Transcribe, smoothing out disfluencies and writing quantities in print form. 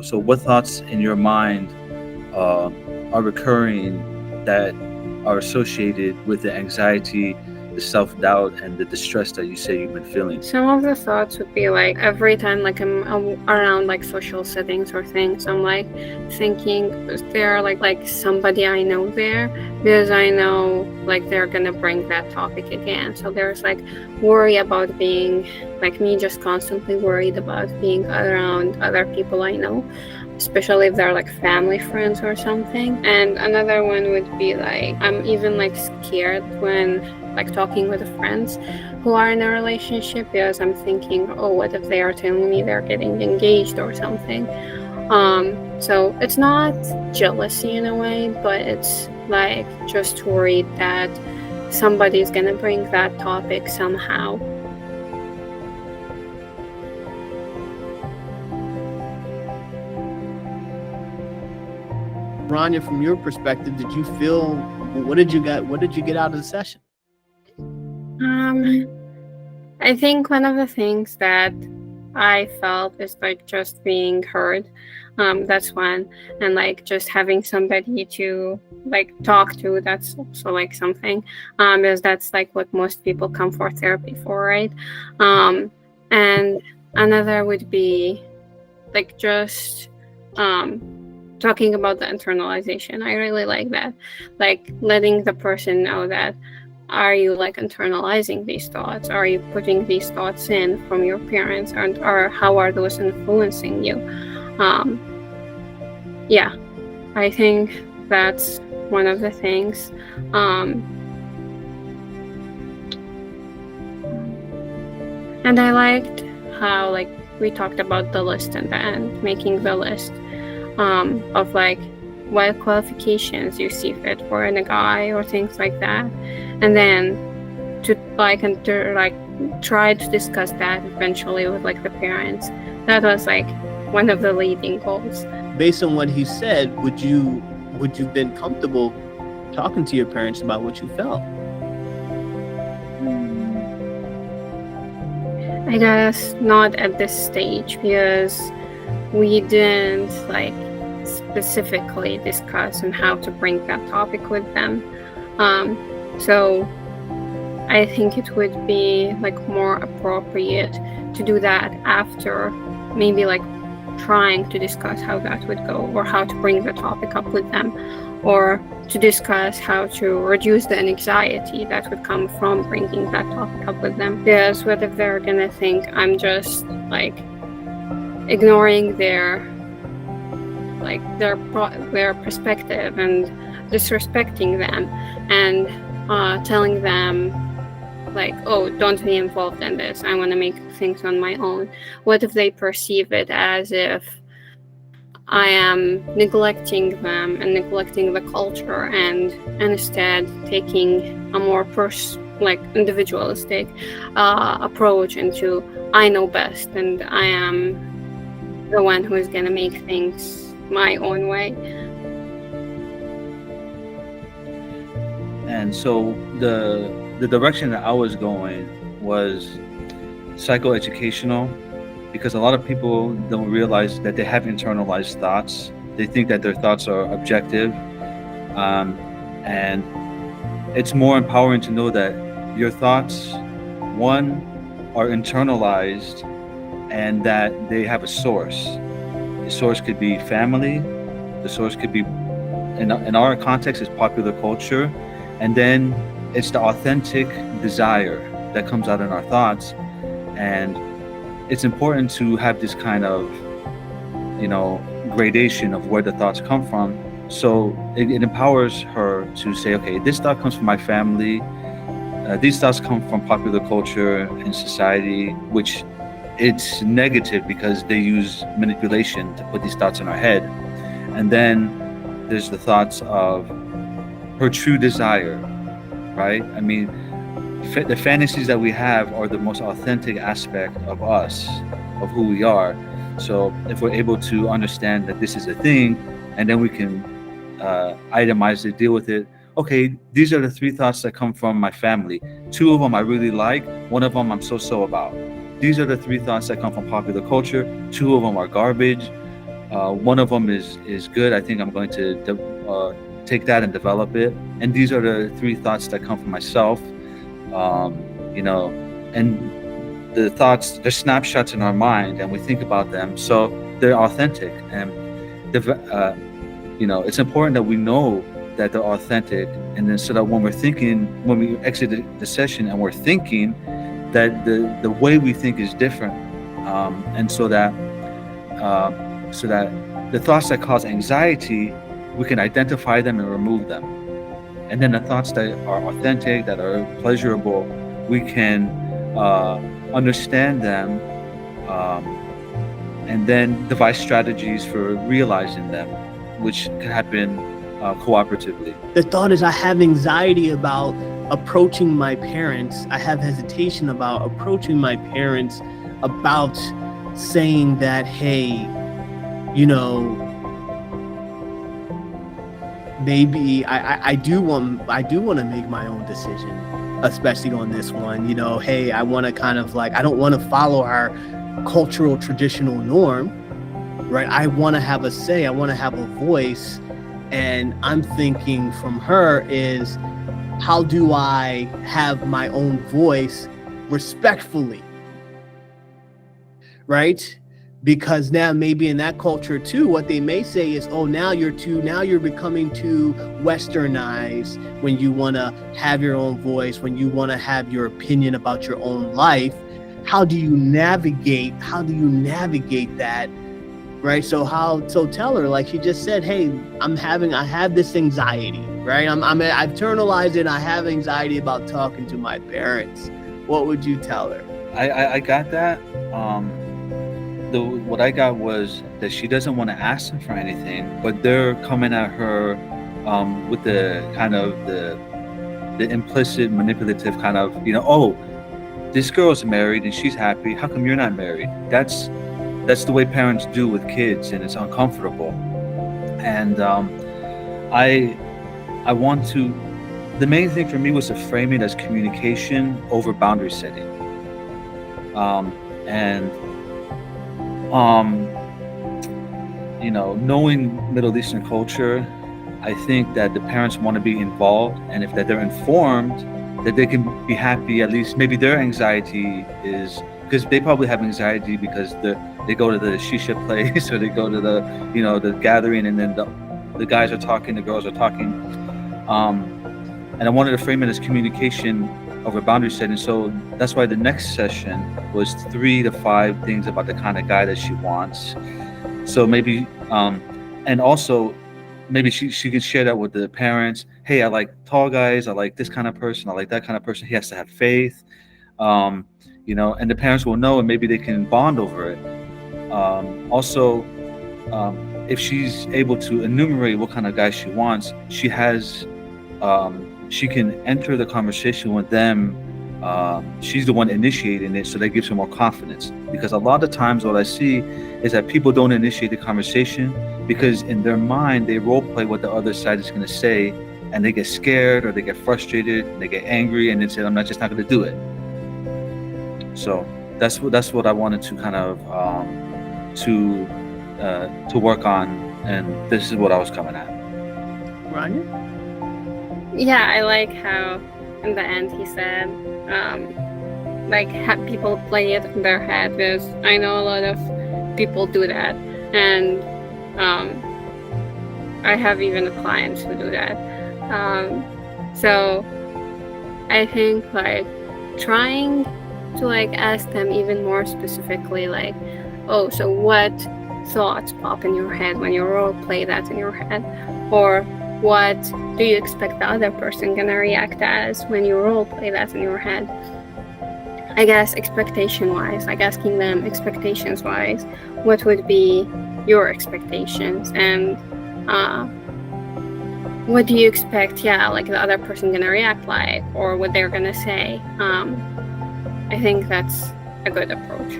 So what thoughts in your mind are recurring that are associated with the anxiety, the self-doubt, and the distress that you say you've been feeling? Some of the thoughts would be like every time like I'm around like social settings or things, I'm like thinking, is there like somebody I know there? Because I know like they're gonna bring that topic again. So there's like worry about being like me, just constantly worried about being around other people I know, especially if they're like family friends or something. And another one would be like I'm even like scared when like talking with friends who are in a relationship, because I'm thinking, oh, what if they are telling me they're getting engaged or something? So it's not jealousy in a way, but it's like just worried that somebody's gonna bring that topic somehow. Rania, from your perspective, did you feel, what did you get out of the session? I think one of the things that I felt is like just being heard. That's one. And like just having somebody to like talk to, that's also like something. Because that's like what most people come for therapy for, right? And another would be like just talking about the internalization. I really like that. Like letting the person know that, are you like internalizing these thoughts? Are you putting these thoughts in from your parents, or how are those influencing you? Yeah, I think that's one of the things. And I liked how like we talked about the list in the end, making the list of like what qualifications you see fit for in a guy or things like that, and then to like try to discuss that eventually with like the parents. That was like one of the leading goals. Based on what he said, would you been comfortable talking to your parents about what you felt? I guess not at this stage, because we didn't like specifically discuss on how to bring that topic with them. So I think it would be like more appropriate to do that after maybe like trying to discuss how that would go, or how to bring the topic up with them, or to discuss how to reduce the anxiety that would come from bringing that topic up with them. Because what if they're gonna think I'm just like ignoring their perspective and disrespecting them, and telling them like, oh, don't be involved in this, I want to make things on my own. What if they perceive it as if I am neglecting them and neglecting the culture, and instead taking a more individualistic approach into I know best and I am the one who is going to make things my own way. And so the direction that I was going was psychoeducational, because a lot of people don't realize that they have internalized thoughts. They think that their thoughts are objective, and it's more empowering to know that your thoughts, one, are internalized, and that they have a source. The source could be family. The source could be, in our context, is popular culture. And then it's the authentic desire that comes out in our thoughts. And it's important to have this kind of, gradation of where the thoughts come from. So it empowers her to say, okay, this thought comes from my family. These thoughts come from popular culture and society, which it's negative because they use manipulation to put these thoughts in our head. And then there's the thoughts of her true desire, right? I mean, the fantasies that we have are the most authentic aspect of us, of who we are. So if we're able to understand that this is a thing, and then we can itemize it, deal with it. Okay, these are the 3 thoughts that come from my family. 2 of them I really like. 1 of them I'm so about. These are the 3 thoughts that come from popular culture. 2 of them are garbage. One of them is good. I think I'm going to take that and develop it. And these are the three thoughts that come from myself. You know, and the thoughts, they're snapshots in our mind, and we think about them, so they're authentic. And you know, it's important that we know that they're authentic, and then so that when we're thinking, when we exit the session and we're thinking, that the way we think is different, and so that the thoughts that cause anxiety, we can identify them and remove them. And then the thoughts that are authentic, that are pleasurable, we can understand them, and then devise strategies for realizing them, which can happen cooperatively. The thought is, I have anxiety about approaching my parents. I have hesitation about approaching my parents about saying that, hey, you know, maybe I do want to make my own decision, especially on this one. You know, hey, I want to kind of like, I don't want to follow our cultural traditional norm, right? I want to have a say, I want to have a voice. And I'm thinking from her is, how do I have my own voice respectfully, right? Because now maybe in that culture too, what they may say is, oh, now you're becoming too westernized when you want to have your own voice, when you want to have your opinion about your own life. How do you navigate that? Right? So tell her, like she just said, hey, I have this anxiety, right? I've internalized it. I have anxiety about talking to my parents. What would you tell her? I got that. What I got was that she doesn't want to ask them for anything, but they're coming at her with the kind of the implicit manipulative kind of, you know, oh, this girl's married and she's happy. How come you're not married? That's the way parents do with kids, and it's uncomfortable. And I want to. The main thing for me was to frame it as communication over boundary setting. You know, knowing Middle Eastern culture, I think that the parents want to be involved, and if that they're informed, that they can be happy. At least maybe their anxiety is, because they probably have anxiety because they go to the shisha place or they go to the gathering, and then the guys are talking, the girls are talking, and I wanted to frame it as communication over boundary setting. So that's why the next session was 3 to 5 things about the kind of guy that she wants. So maybe and also maybe she can share that with the parents. Hey, I like tall guys, I like this kind of person, I like that kind of person. He has to have faith, you know, and the parents will know, and maybe they can bond over it. Also, if she's able to enumerate what kind of guy she wants, she can enter the conversation with them. She's the one initiating it, so that gives her more confidence. Because a lot of times what I see is that people don't initiate the conversation because in their mind they role play what the other side is going to say, and they get scared or they get frustrated and they get angry and they say, I'm not going to do it. So that's what I wanted to kind of to work on, and this is what I was coming at. Rania? Yeah, I like how in the end he said like have people play it in their head, because I know a lot of people do that, and I have even clients who do that. So I think like trying to like ask them even more specifically, like, oh, so what thoughts pop in your head when you role play that in your head, or what do you expect the other person gonna react as when you role play that in your head? I guess expectation wise, like asking them expectations wise, what would be your expectations, and what do you expect, like the other person gonna react like, or what they're gonna say. I think that's a good approach.